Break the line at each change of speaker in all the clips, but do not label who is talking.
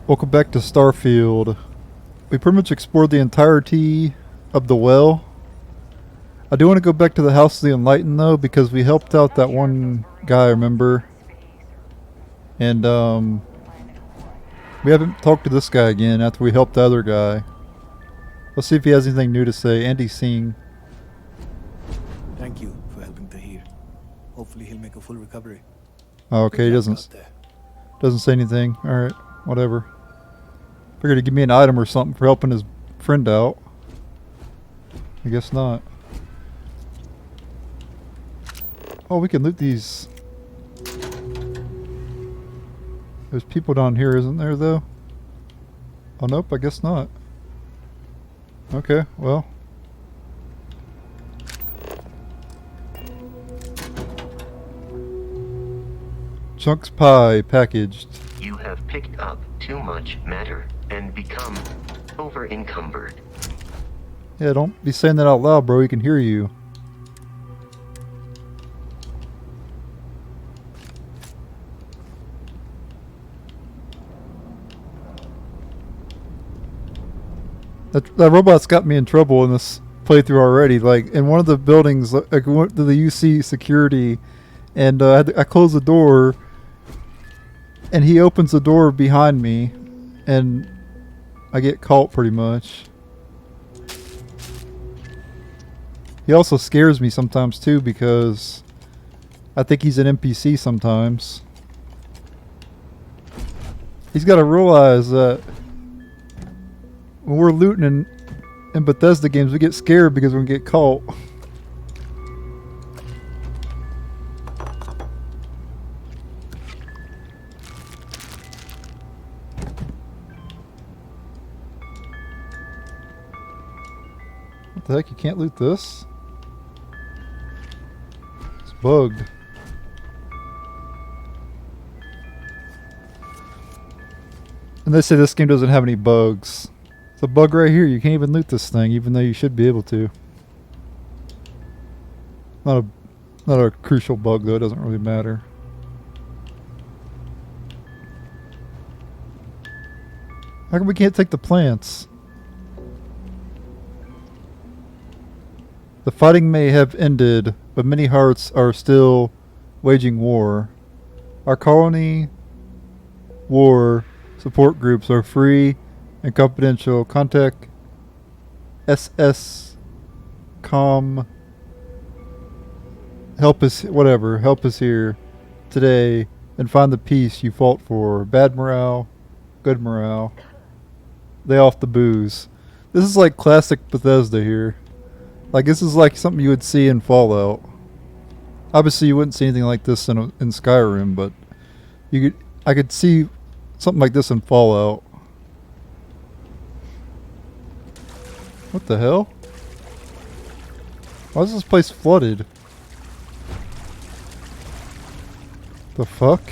Welcome back to Starfield. We pretty much explored the entirety of the well. I do want to go back to the House of the Enlightened though, because we helped out that one guy, remember? And we haven't talked to this guy again after we helped the other guy. Let's see if he has anything new to say. Andy's seeing.
Thank you for helping Tahir. Hopefully he'll make a full recovery.
Oh, okay, he
Good luck
doesn't
out there.
doesn't say anything. All right, whatever. Figured he'd give me an item or something for helping his friend out. I guess not. Oh, we can loot these. There's people down here, isn't there, though? Oh, nope, I guess not. Okay, well. Chunks pie packaged.
You have picked up too much matter and become over-encumbered.
Yeah, don't be saying that out loud, bro. He can hear you. That robot's got me in trouble in this playthrough already. Like, in one of the buildings, like, I went to the UC security, and I closed the door, and he opens the door behind me, and I get caught pretty much. He also scares me sometimes too, because I think he's an NPC sometimes. He's got to realize that when we're looting in Bethesda games, we get scared because we get caught. What the heck? You can't loot this? It's bugged. And they say this game doesn't have any bugs. It's a bug right here. You can't even loot this thing, even though you should be able to. Not a crucial bug though. It doesn't really matter. How come we can't take the plants? The fighting may have ended, but many hearts are still waging war. Our colony war support groups are free and confidential. Contact SS Com. Help us, whatever. Help us here today and find the peace you fought for. Bad morale, good morale. Lay off the booze. This is like classic Bethesda here. Like, this is like something you would see in Fallout. Obviously, you wouldn't see anything like this in Skyrim, but I could see something like this in Fallout. What the hell? Why is this place flooded? The fuck?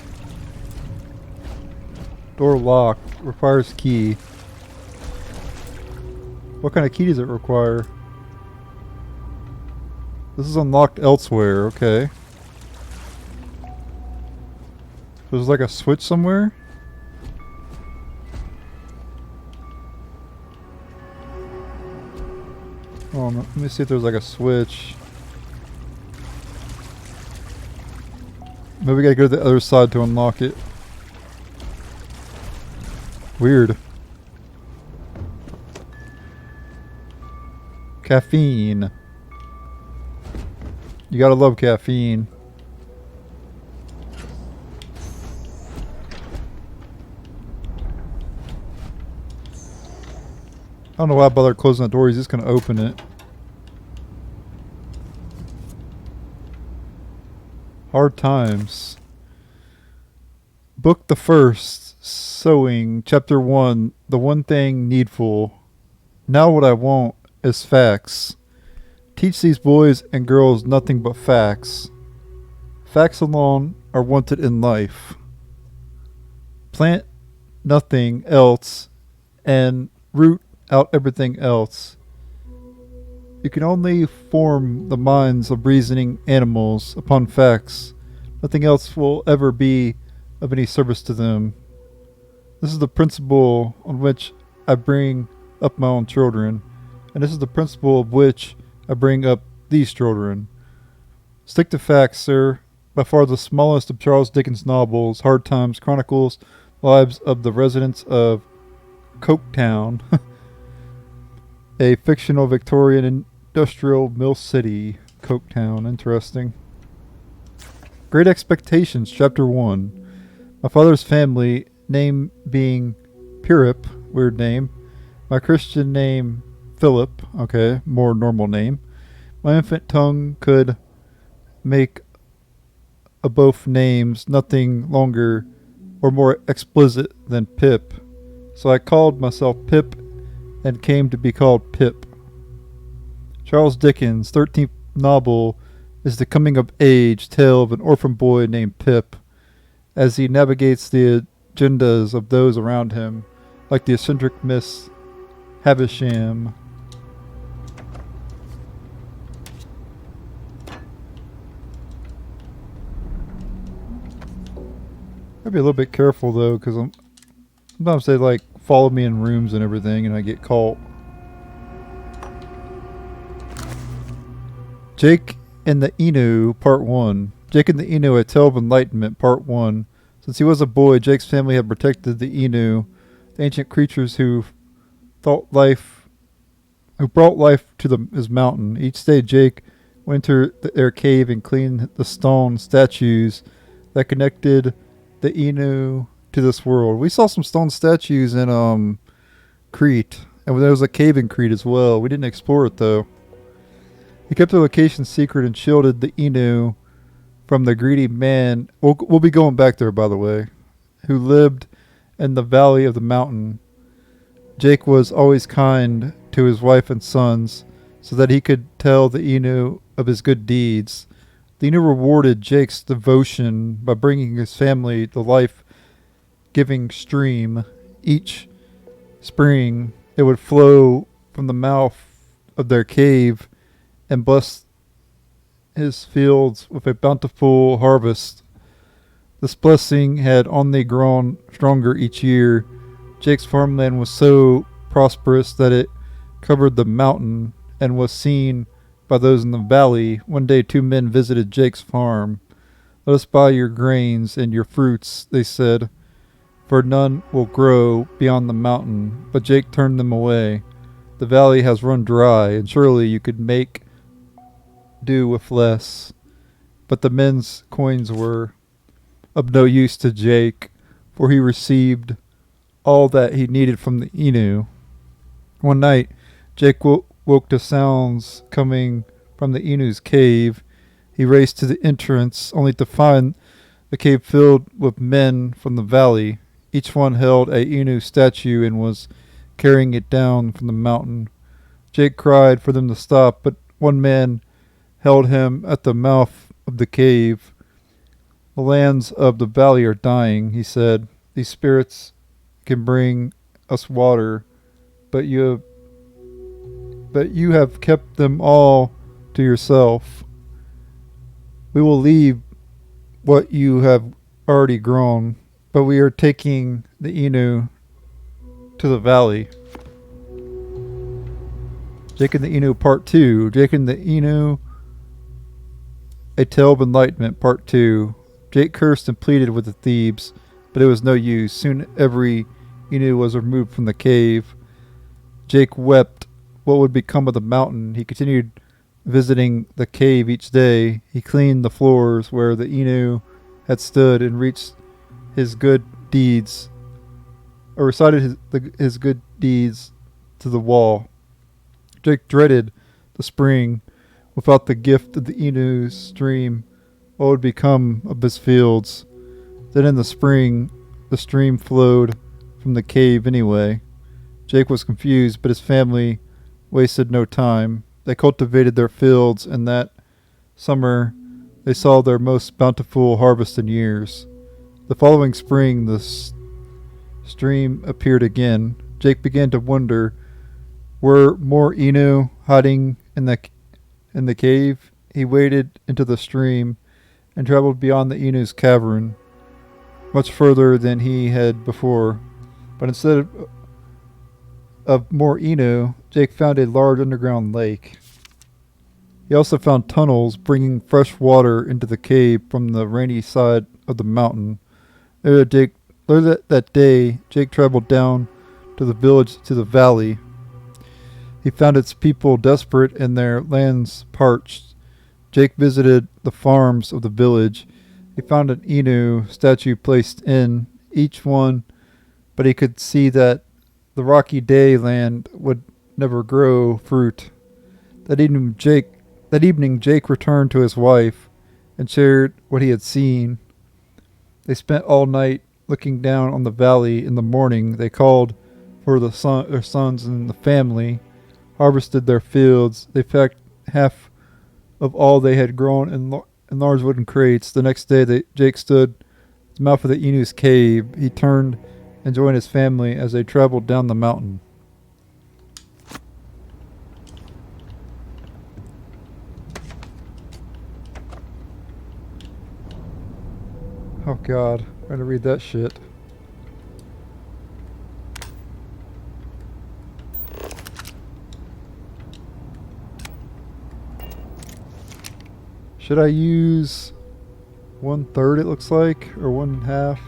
Door locked. Requires key. What kind of key does it require? This is unlocked elsewhere, okay. There's like a switch somewhere? Oh, let me see if there's like a switch. Maybe we gotta go to the other side to unlock it. Weird. Caffeine. You gotta love caffeine. I don't know why I bother closing the door. He's just gonna open it. Hard times. Book the first. Sewing. Chapter 1. The one thing needful. Now what I want is facts. Teach these boys and girls nothing but facts. Facts alone are wanted in life. Plant nothing else and root out everything else. You can only form the minds of reasoning animals upon facts. Nothing else will ever be of any service to them. This is the principle on which I bring up my own children, and this is the principle of which I bring up these children. Stick to facts, sir. By far the smallest of Charles Dickens' novels, Hard Times chronicles lives of the residents of Coketown, a fictional Victorian industrial mill city. Coketown, interesting. Great Expectations, Chapter 1. My father's family, name being Pirip, weird name. My Christian name, Philip, okay, more normal name. My infant tongue could make a both names nothing longer or more explicit than Pip. So I called myself Pip and came to be called Pip. Charles Dickens' 13th novel is the coming of age tale of an orphan boy named Pip as he navigates the agendas of those around him, like the eccentric Miss Havisham. I'd be a little bit careful though, because sometimes they like follow me in rooms and everything, and I get caught. Jake and the Inu, Part 1. Jake and the Inu, A Tale of Enlightenment, Part 1. Since he was a boy, Jake's family had protected the Inu, the ancient creatures who brought life to his mountain. Each day, Jake went to their cave and cleaned the stone statues that connected the Inu to this world. We saw some stone statues in Crete, and there was a cave in Crete as well. We didn't explore it though. He kept the location secret and shielded the Inu from the greedy man. We'll be going back there, by the way, who lived in the valley of the mountain. Jake was always kind to his wife and sons, so that he could tell the Inu of his good deeds. The Inu rewarded Jake's devotion by bringing his family the life-giving stream. Each spring, it would flow from the mouth of their cave and bless his fields with a bountiful harvest. This blessing had only grown stronger each year. Jake's farmland was so prosperous that it covered the mountain and was seen by those in the valley. One day 2 men visited Jake's farm. "Let us buy your grains and your fruits," they said, "for none will grow beyond the mountain." But Jake turned them away. "The valley has run dry, and surely you could make do with less." But the men's coins were of no use to Jake, for he received all that he needed from the Inu. One night, Jake woke to sounds coming from the Inu's cave. He raced to the entrance, only to find the cave filled with men from the valley. Each one held a Inu statue and was carrying it down from the mountain. Jake cried for them to stop, but one man held him at the mouth of the cave. "The lands of the valley are dying," he said. "These spirits can bring us water, but you have kept them all to yourself. We will leave what you have already grown, but we are taking the Inu to the valley." Jake and the Inu, Part 2. Jake and the Inu, A Tale of Enlightenment, Part 2. Jake cursed and pleaded with the thieves, but it was no use. Soon every Inu was removed from the cave. Jake wept what would become of the mountain. He continued visiting the cave each day. He cleaned the floors where the Inu had stood and reached his good deeds, or recited his good deeds to the wall. Jake dreaded the spring. Without the gift of the Inu's stream, what would become of his fields? Then in the spring, the stream flowed from the cave anyway. Jake was confused, but his family wasted no time. They cultivated their fields, and that summer they saw their most bountiful harvest in years. The following spring, the stream appeared again. Jake began to wonder, were more Inu hiding in the cave? He waded into the stream and traveled beyond the Inu's cavern, much further than he had before. But instead of more Inu, Jake found a large underground lake. He also found tunnels bringing fresh water into the cave from the rainy side of the mountain. Later that day, Jake traveled down to the village to the valley. He found its people desperate and their lands parched. Jake visited the farms of the village. He found an Inu statue placed in each one, but he could see that the rocky day land would never grow fruit. That evening, Jake returned to his wife and shared what he had seen. They spent all night looking down on the valley. In the morning, they called for their sons and the family, harvested their fields. They packed half of all they had grown in large wooden crates. The next day, Jake stood at the mouth of the Inu's cave. He turned and joined his family as they traveled down the mountain. Oh god, I'm going to read that shit. Should I use 1/3 it looks like, or 1/2?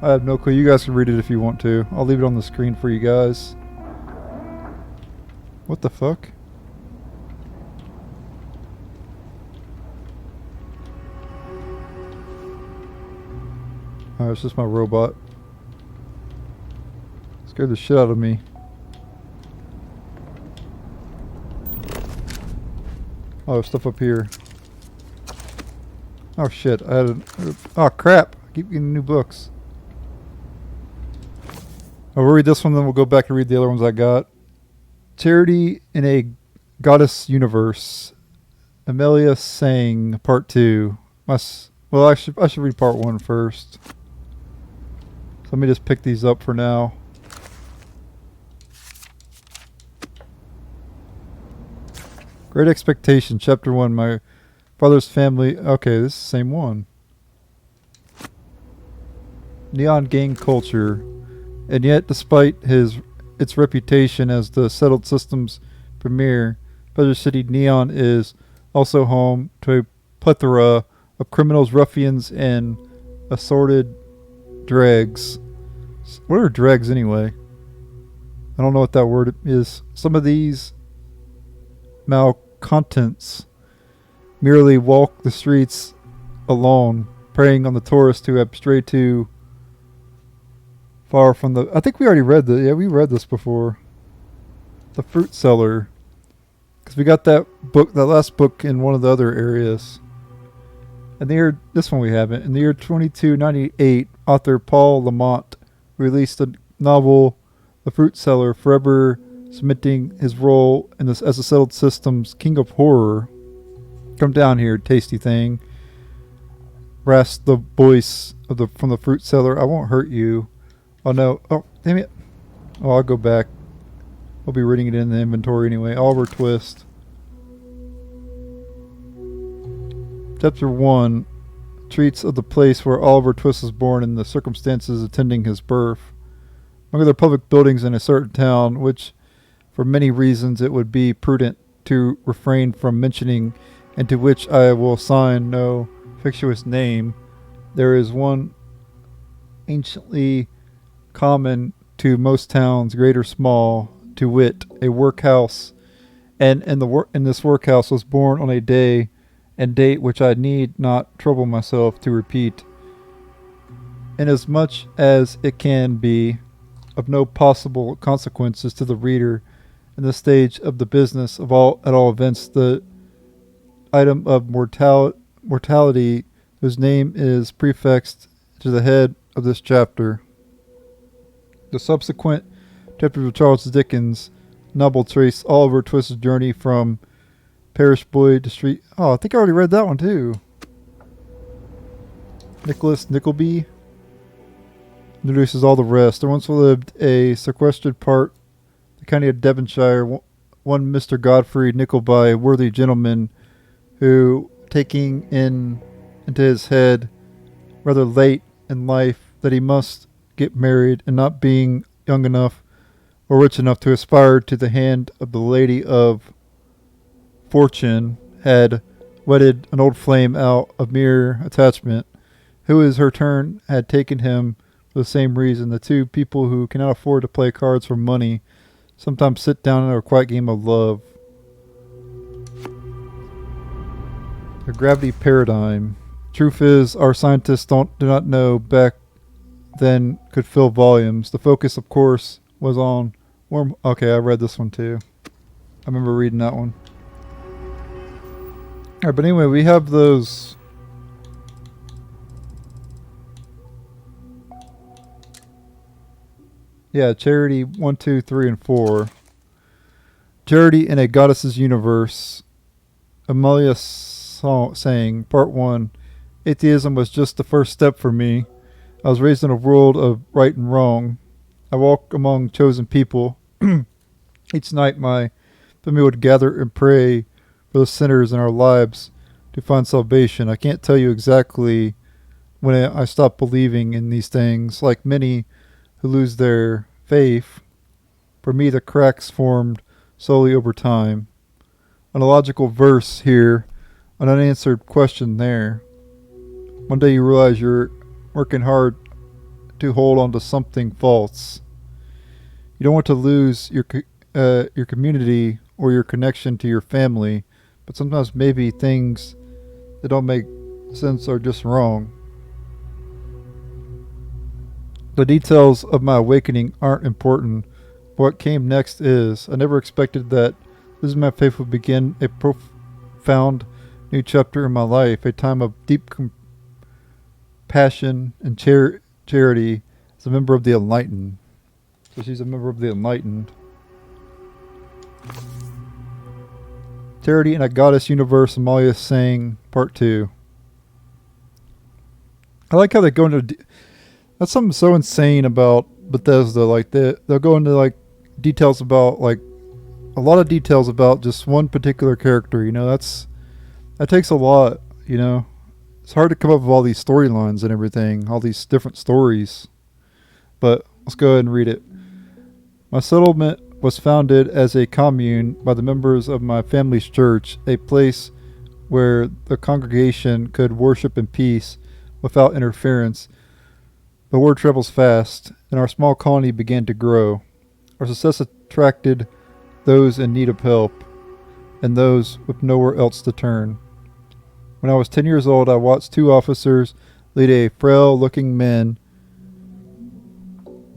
I have no clue. You guys can read it if you want to. I'll leave it on the screen for you guys. What the fuck? Oh, it's just my robot. Scared the shit out of me. Oh, there's stuff up here. Oh shit, oh crap, I keep getting new books. I'll read this one, then we'll go back and read the other ones I got. Charity in a Goddess Universe. Amelia Sang, Part 2. Well, I should read Part 1 first. So let me just pick these up for now. Great Expectation, Chapter 1. My father's family. Okay, this is the same one. Neon gang culture. And yet, despite its reputation as the settled system's premier, Pleasure City Neon is also home to a plethora of criminals, ruffians, and assorted dregs. What are dregs anyway? I don't know what that word is. Some of these malcontents merely walk the streets alone, preying on the tourists who have strayed too far from the... I think we already read the... Yeah, we read this before. The Fruit Cellar. Because we got that book, that last book in one of the other areas. And this one we haven't. In the year 2298, author Paul Lamont released a novel, The Fruit Cellar, forever cementing his role in this as a settled system's king of horror. Come down here, tasty thing. Rasped the voice from the Fruit Cellar. I won't hurt you. Oh no. Oh, damn it. Oh, I'll go back. I'll be reading it in the inventory anyway. Oliver Twist. Chapter 1 treats of the place where Oliver Twist was born and the circumstances attending his birth. Among other public buildings in a certain town, which for many reasons it would be prudent to refrain from mentioning and to which I will assign no fictitious name, there is one anciently common to most towns, great or small, to wit, a workhouse, and in this workhouse was born on a day and date which I need not trouble myself to repeat, inasmuch as it can be of no possible consequences to the reader in the stage of the business at all events, the item of mortality whose name is prefixed to the head of this chapter. The subsequent chapters of Charles Dickens' novel trace Oliver Twist's journey from parish boy to street... Oh, I think I already read that one too. Nicholas Nickleby introduces all the rest. There once lived a sequestered part of the county of Devonshire, one Mr. Godfrey Nickleby, a worthy gentleman who, taking into his head rather late in life that he must get married, and not being young enough or rich enough to aspire to the hand of the lady of fortune, had wedded an old flame out of mere attachment, who in her turn had taken him for the same reason. The two people who cannot afford to play cards for money sometimes sit down in a quiet game of love. The gravity paradigm. Truth is, our scientists do not know back then could fill volumes. The focus, of course, was on worm. Okay, I read this one too. I remember reading that one. Alright, but anyway, we have those. Yeah, Charity 1, 2, 3, and 4. Charity in a Goddess's Universe. Amelia saying, Part 1. Atheism was just the first step for me. I was raised in a world of right and wrong. I walk among chosen people. Each night my family would gather and pray for the sinners in our lives to find salvation. I can't tell you exactly when I stopped believing in these things. Like many who lose their faith, for me the cracks formed slowly over time. An illogical verse here, an unanswered question there. One day you realize you're working hard to hold on to something false. You don't want to lose your community or your connection to your family, but sometimes maybe things that don't make sense are just wrong. The details of my awakening aren't important. What came next is, I never expected that losing my faith would begin a profound new chapter in my life, a time of deep compassion and charity as a member of the enlightened. So she's a member of the enlightened. Charity in a Goddess Universe, Amalia saying, Part 2. I like how they go into... That's something so insane about Bethesda. Like, they'll go into, like, details about, like, a lot of details about just one particular character, you know. That takes a lot, you know. It's hard to come up with all these storylines and everything, all these different stories. But let's go ahead and read it. My settlement was founded as a commune by the members of my family's church, a place where the congregation could worship in peace without interference. The word travels fast, and our small colony began to grow. Our success attracted those in need of help, and those with nowhere else to turn. When I was 10 years old, I watched two officers lead a frail-looking man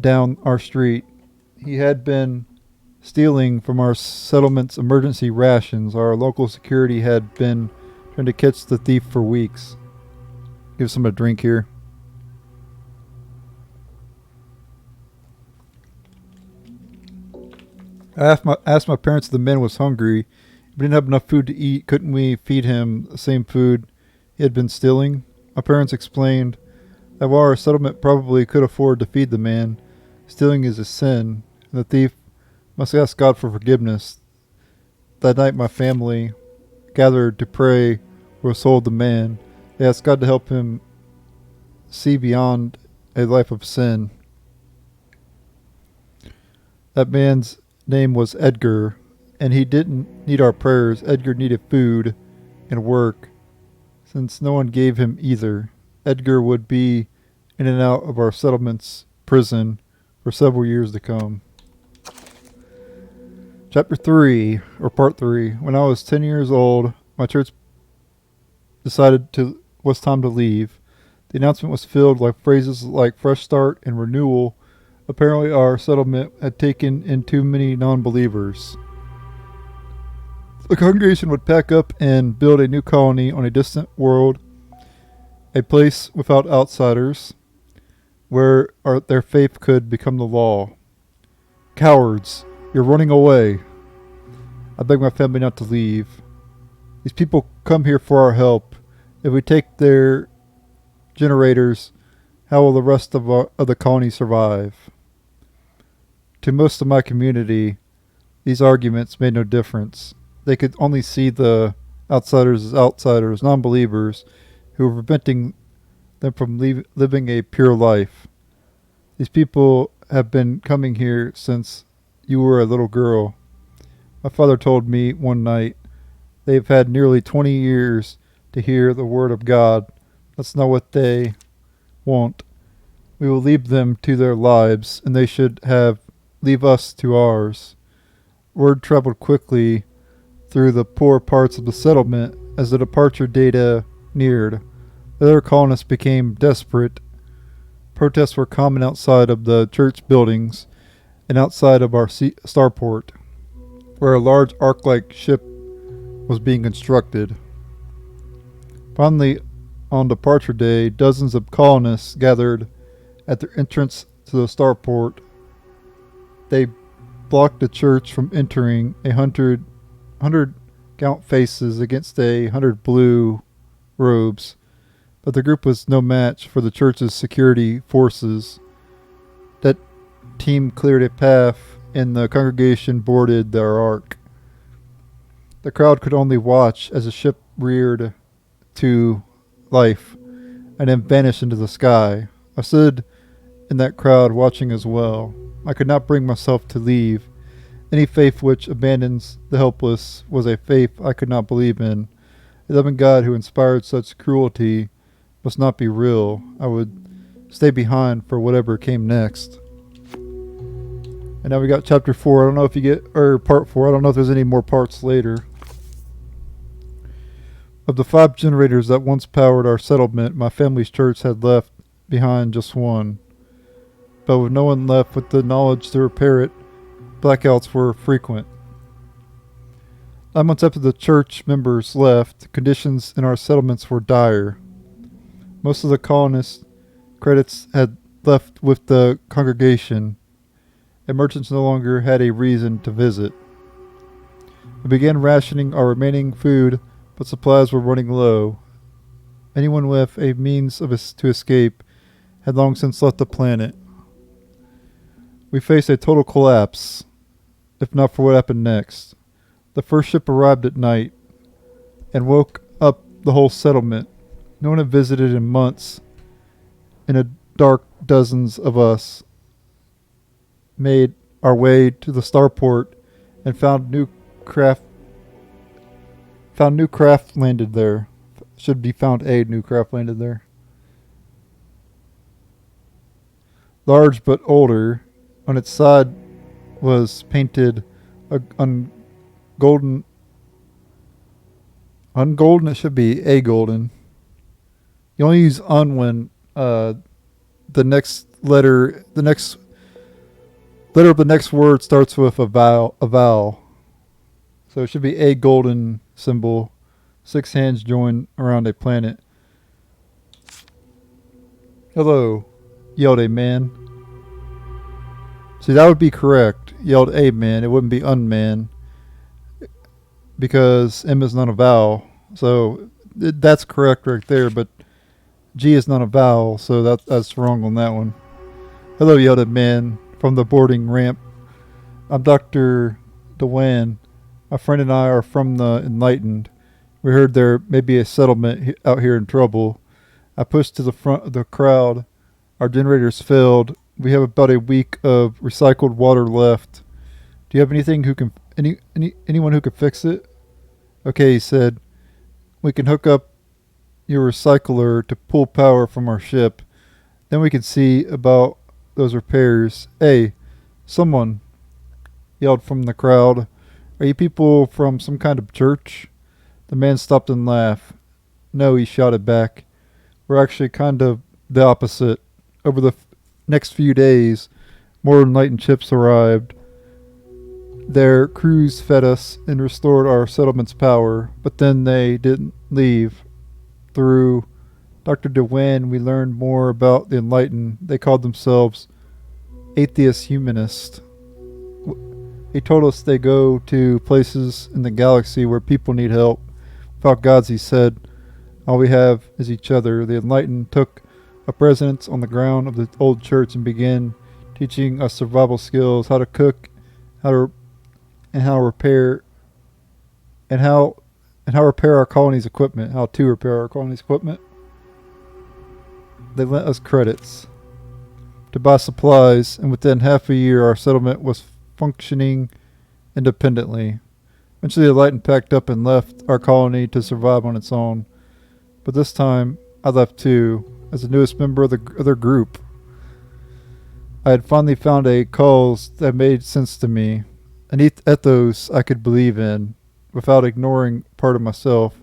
down our street. He had been stealing from our settlement's emergency rations. Our local security had been trying to catch the thief for weeks. Give some a drink here. I asked my parents if the man was hungry. If we didn't have enough food to eat, couldn't we feed him the same food he had been stealing? My parents explained that while our settlement probably could afford to feed the man, stealing is a sin, and the thief must ask God for forgiveness. That night my family gathered to pray for the soul of the man. They asked God to help him see beyond a life of sin. That man's name was Edgar, and he didn't need our prayers. Edgar needed food and work. Since no one gave him either, Edgar would be in and out of our settlement's prison for several years to come. Chapter 3, or Part 3. When I was 10 years old, my church decided it was time to leave. The announcement was filled with phrases like fresh start and renewal. Apparently our settlement had taken in too many non-believers. The congregation would pack up and build a new colony on a distant world, a place without outsiders, where their faith could become the law. Cowards, you're running away. I begged my family not to leave. These people come here for our help. If we take their generators, how will the rest of the colony survive? To most of my community, these arguments made no difference. They could only see the outsiders as outsiders, non-believers, who were preventing them from living a pure life. These people have been coming here since you were a little girl. My father told me one night they've had nearly 20 years to hear the word of God. That's not what they want. We will leave them to their lives, and they should have leave us to ours. Word traveled quickly through the poor parts of the settlement as the departure data neared. The other colonists became desperate. Protests were common outside of the church buildings and outside of our starport, where a large ark-like ship was being constructed. Finally, on departure day, dozens of colonists gathered at their entrance to the starport. They blocked the church from entering. 100 gaunt faces against 100 blue robes, but the group was no match for the church's security forces. That team cleared a path, and the congregation boarded their ark. The crowd could only watch as the ship reared to life and then vanished into the sky. I stood in that crowd watching as well. I could not bring myself to leave. Any faith which abandons the helpless was a faith I could not believe in. A loving God who inspired such cruelty must not be real. I would stay behind for whatever came next. And now we got chapter 4. I don't know if you get, or part 4. I don't know if there's any more parts later. Of the 5 generators that once powered our settlement, my family's church had left behind just one. But with no one left with the knowledge to repair it, blackouts were frequent. 9 months after the church members left, conditions in our settlements were dire. Most of the colonists' credits had left with the congregation, and merchants no longer had a reason to visit. We began rationing our remaining food, but supplies were running low. Anyone with a means to escape had long since left the planet. We faced a total collapse, if not for what happened next. The first ship arrived at night and woke up the whole settlement. No one had visited in months. In a dark, dozens of us made our way to the starport and found new craft landed there. Should be found a new craft landed there. Large but older. On its side was painted golden. Ungolden, it should be a golden. You only use un when the next letter of the next word starts with a vowel. So it should be a golden symbol. 6 hands joined around a planet. Hello, yelled a man. See, that would be correct. Yelled a man. It wouldn't be unman. Because M is not a vowel. So that's correct right there. But G is not a vowel. So that's wrong on that one. Hello, yelled a man from the boarding ramp. I'm Dr. Dewan. My friend and I are from the Enlightened. We heard there may be a settlement out here in trouble. I pushed to the front of the crowd. Our generators failed. We have about a week of recycled water left. Do you have anything anyone who could fix it? Okay, he said. We can hook up your recycler to pull power from our ship. Then we can see about those repairs. Hey, someone yelled from the crowd. Are you people from some kind of church? The man stopped and laughed. No, he shouted back. We're actually kind of the opposite. Over the next few days, more enlightened ships arrived. Their crews fed us and restored our settlement's power, but then they didn't leave. Through Dr. Dewan, we learned more about the enlightened. They called themselves atheist humanists. He told us they go to places in the galaxy where people need help. Without gods, he said, all we have is each other. The enlightened took up residence on the ground of the old church and began teaching us survival skills, how to cook, how repair our colony's equipment, how to repair our colony's equipment. They lent us credits. to buy supplies, and within half a year our settlement was functioning independently. Eventually the Lighten packed up and left our colony to survive on its own. But this time I left too, as the newest member of the other group. I had finally found a cause that made sense to me, an ethos I could believe in, without ignoring part of myself.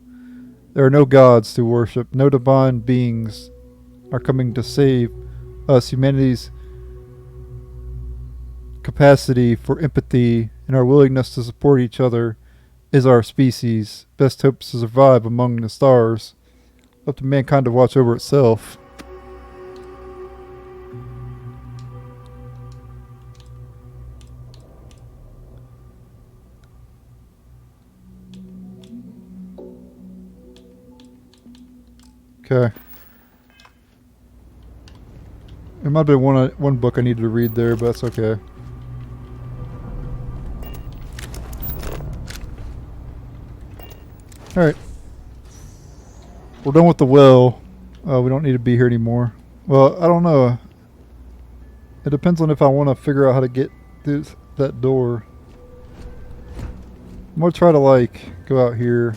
There are no gods to worship, no divine beings are coming to save us. Humanity's capacity for empathy and our willingness to support each other is our species' best hopes to survive among the stars. Up to mankind to watch over itself. Okay. There might have been one book I needed to read there, but that's okay. Alright. We're done with the well. We don't need to be here anymore. Well, I don't know. It depends on if I want to figure out how to get through that door. I'm going to try to, like, go out here.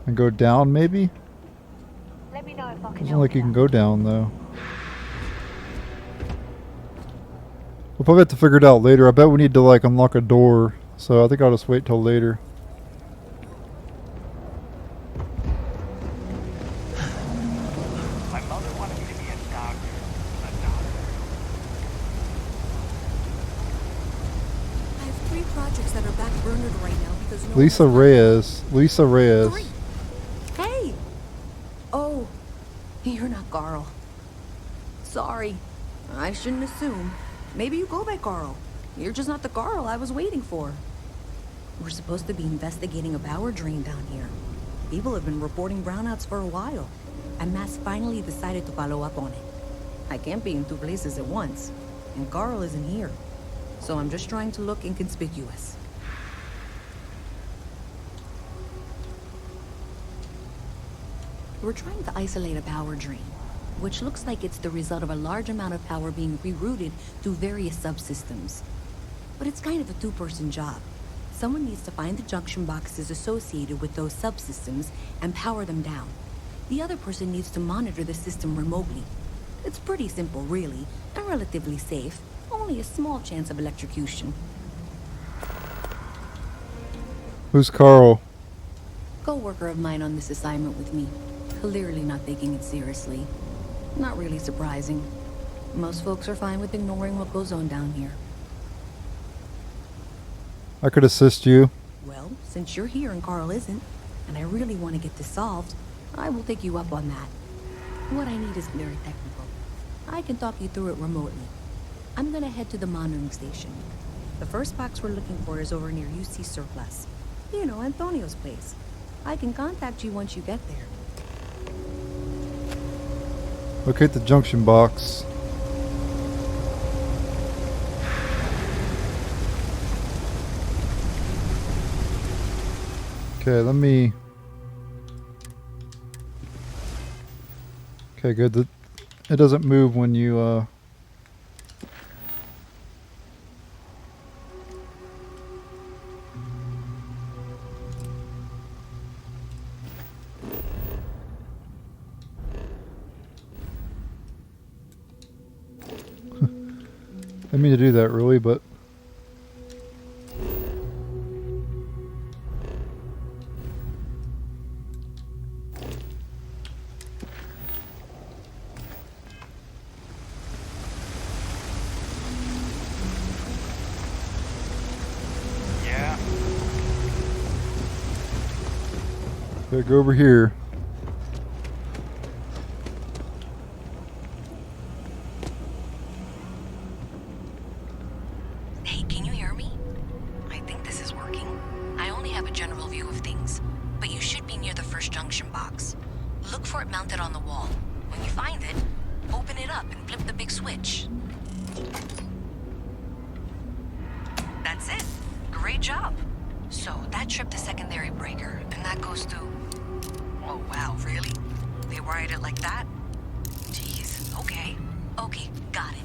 And go down, maybe?
Let me know if I can
Doesn't
help
look like you
you.
can go down, though. We'll probably have to figure it out later. I bet we need to, like, unlock a door. So I think I'll just wait till later.
My mother wanted me to be a doctor. A doctor.
I have 3 projects that are backburnered right now because no
Lisa
one has
Reyes. Lisa Reyes.
3. Hey! Oh, you're not Carl. Sorry. I shouldn't assume. Maybe you go by Carl. You're just not the Carl I was waiting for. We're supposed to be investigating a power drain down here. People have been reporting brownouts for a while, and Mass finally decided to follow up on it. I can't be in 2 places at once, and Carl isn't here. So I'm just trying to look inconspicuous. We're trying to isolate a power drain, which looks like it's the result of a large amount of power being rerouted through various subsystems. But it's kind of a 2-person job. Someone needs to find the junction boxes associated with those subsystems and power them down. The other person needs to monitor the system remotely. It's pretty simple, really, and relatively safe. Only a small chance of electrocution.
Who's Carl?
Co-worker of mine on this assignment with me. Clearly not taking it seriously. Not really surprising. Most folks are fine with ignoring what goes on down here.
I could assist you.
Well, since you're here and Carl isn't, and I really want to get this solved, I will take you up on that. What I need isn't very technical. I can talk you through it remotely. I'm gonna head to the monitoring station. The first box we're looking for is over near UC Surplus. You know, Antonio's place. I can contact you once you get there.
Locate the junction box. Okay, let me... Okay, good. It doesn't move when you, I didn't mean to do that really, but...
Yeah.
Okay, go over here.
Hey, can you hear me? I think this is working. I only have a general view of things, but you should be near the first junction box. Look for it mounted on the wall. When you find it, open it up and flip the big switch. That's it. Great job. So that tripped the secondary breaker, and that goes to... Oh wow, really? They write it like that? Jeez, okay. Okay, got it.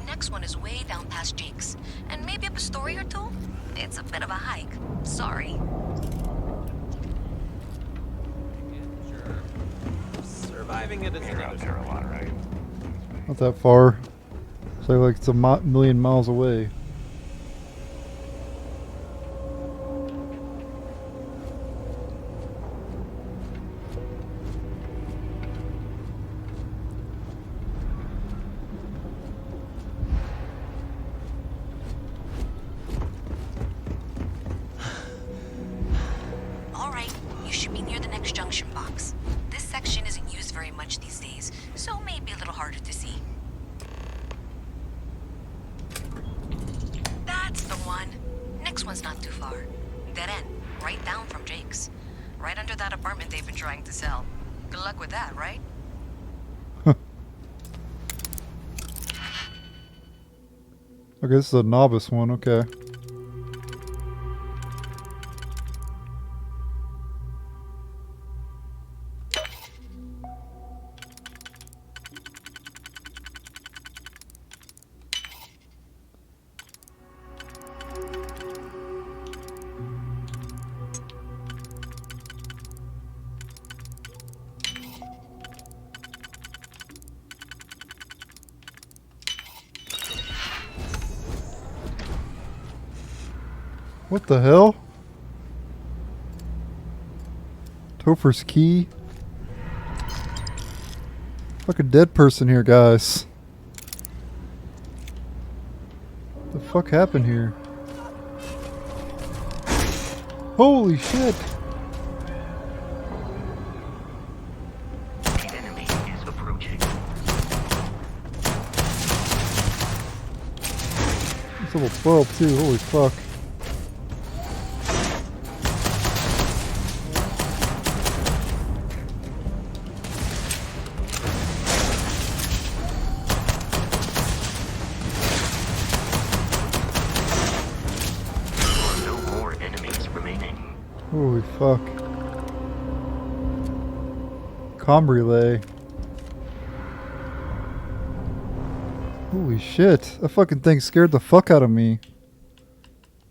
Next one is way down past Jake's. And maybe up a story or two? It's a bit of a hike. Sorry.
Surviving it is
You're out there a lot, right?
Not that far. So like it's a million miles away.
All right, you should be near the next junction box. This section isn't used very much these days, so maybe a little harder to see. That's the one. Next one's not too far. Dead end, right down from Jake's. Right under that apartment they've been trying to sell. Good luck with that, right?
Okay, this is a novice one, okay. What the hell? Topher's key? Fucking dead person here, guys. The fuck happened here? Holy shit!
The enemy is approaching.
It's level 12 too, holy fuck.
No more enemies remaining.
Holy fuck. Comm relay. Holy shit. That fucking thing scared the fuck out of me.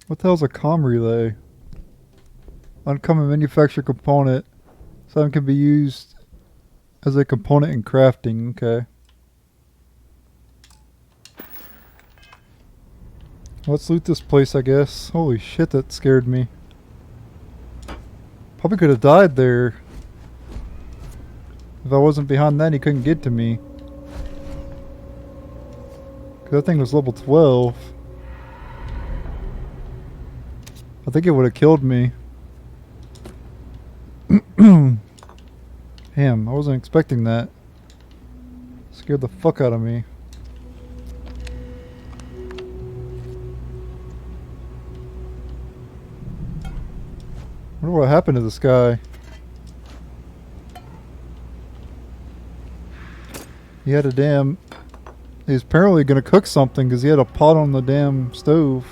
What the hell's a comm relay? Uncommon manufactured component. Some can be used as a component in crafting. Okay. Let's loot this place, I guess. Holy shit, that scared me. Probably could have died there. If I wasn't behind that, he couldn't get to me. 'Cause that thing was level 12. I think it would have killed me. Damn, I wasn't expecting that. Scared the fuck out of me. I wonder what happened to this guy. He had a damn... He's apparently gonna cook something because he had a pot on the damn stove.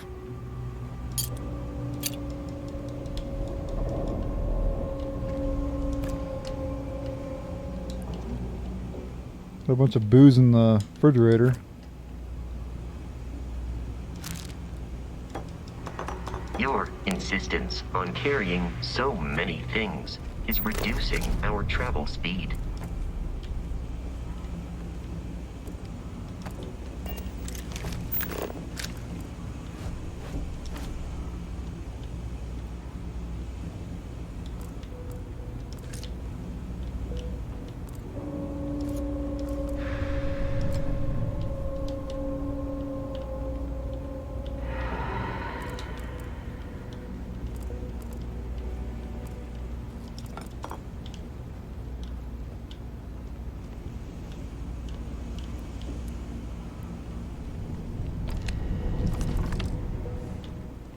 Got a bunch of booze in the refrigerator.
Your insistence on carrying so many things is reducing our travel speed.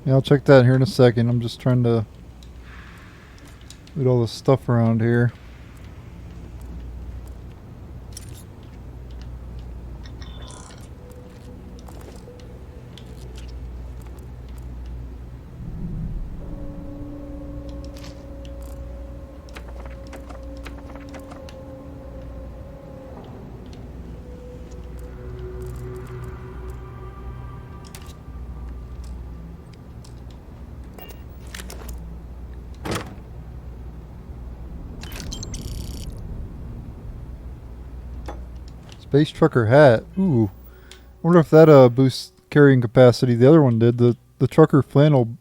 Yeah, I'll check that here in a second. I'm just trying to loot all this stuff around here. Base trucker hat. Ooh. Wonder if that boosts carrying capacity. The other one did. The trucker flannel.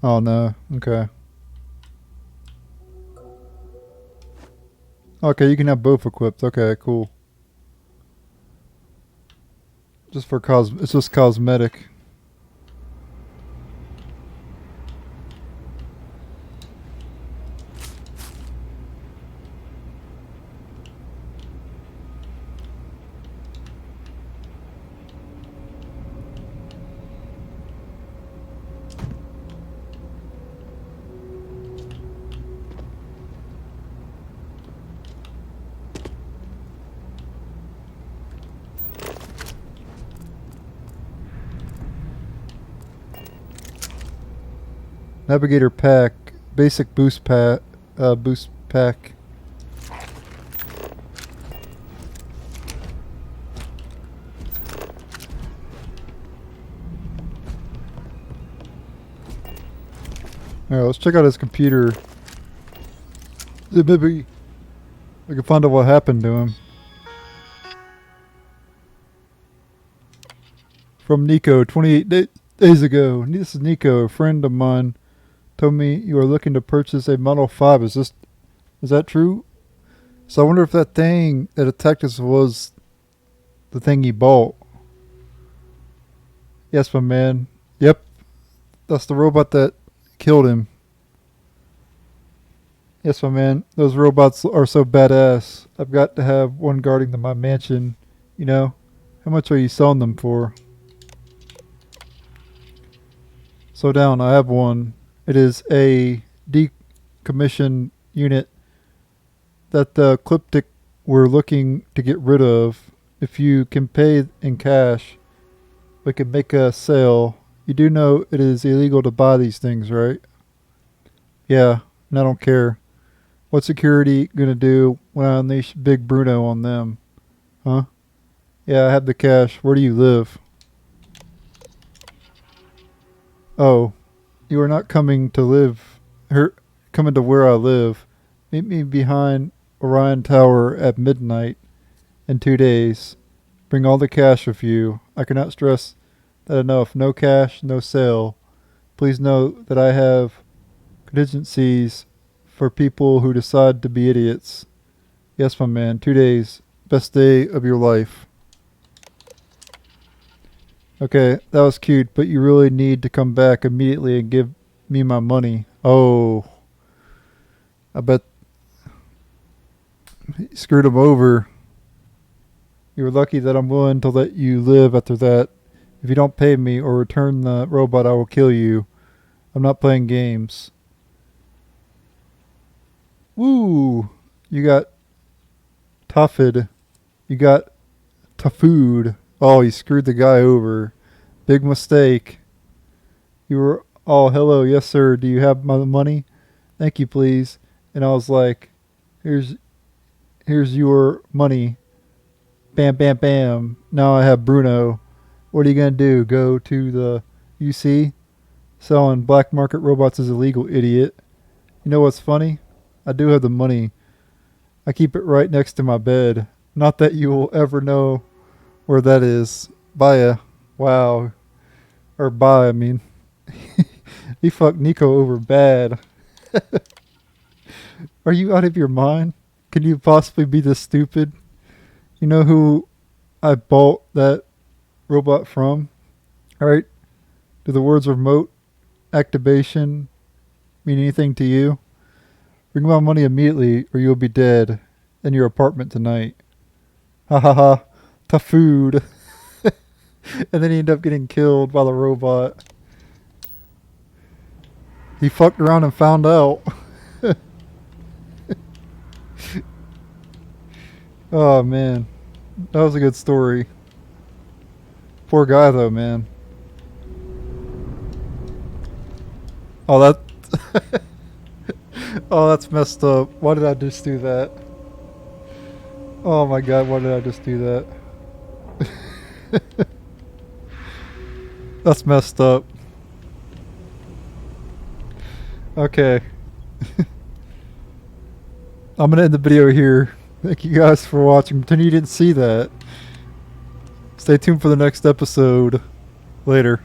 Oh no. Okay. Okay, you can have both equipped. Okay, cool. Just for it's just cosmetic. Navigator pack, basic boost pack, boost pack. Alright, let's check out his computer. Maybe we can find out what happened to him. From Nico, 28 days ago. This is Nico, a friend of mine. Told me you are looking to purchase a Model 5. Is that true? So I wonder if that thing that attacked us was the thing he bought. Yes, my man. Yep. That's the robot that killed him. Yes, my man. Those robots are so badass. I've got to have one guarding my mansion. You know? How much are you selling them for? Slow down. I have one. It is a decommissioned unit that the Ecliptic were looking to get rid of. If you can pay in cash, we can make a sale. You do know it is illegal to buy these things, right? Yeah, and I don't care. What's security gonna do when I unleash Big Bruno on them? Huh? Yeah, I have the cash. Where do you live? Oh. You are not coming to coming to where I live. Meet me behind Orion Tower at midnight in 2 days. Bring all the cash with you. I cannot stress that enough. No cash, no sale. Please note that I have contingencies for people who decide to be idiots. Yes, my man. 2 days. Best day of your life. Okay, that was cute, but you really need to come back immediately and give me my money. Oh. I bet he screwed him over. You're lucky that I'm willing to let you live after that. If you don't pay me or return the robot, I will kill you. I'm not playing games. Woo! You got Tuffed. You got Tafood. Oh, you screwed the guy over. Big mistake. You were all, hello, yes sir, do you have my money? Thank you, please. And I was like, here's your money. Bam, bam, bam. Now I have Bruno. What are you going to do? Go to the UC? Selling black market robots is illegal, idiot. You know what's funny? I do have the money. I keep it right next to my bed. Not that you will ever know where that is. Bye. Wow. Or bye, I mean. He fucked Nico over bad. Are you out of your mind? Can you possibly be this stupid? You know who I bought that robot from? Alright? Do the words remote activation mean anything to you? Bring my money immediately or you'll be dead in your apartment tonight. Ha ha ha. Tough food. And then he ended up getting killed by the robot. He fucked around and found out. Oh man. That was a good story. Poor guy though, man. Oh, that... Oh, that's messed up. Why did I just do that? Oh my god, why did I just do that? That's messed up. Okay. I'm gonna end the video here. Thank you guys for watching. Pretend you didn't see that. Stay tuned for the next episode. Later.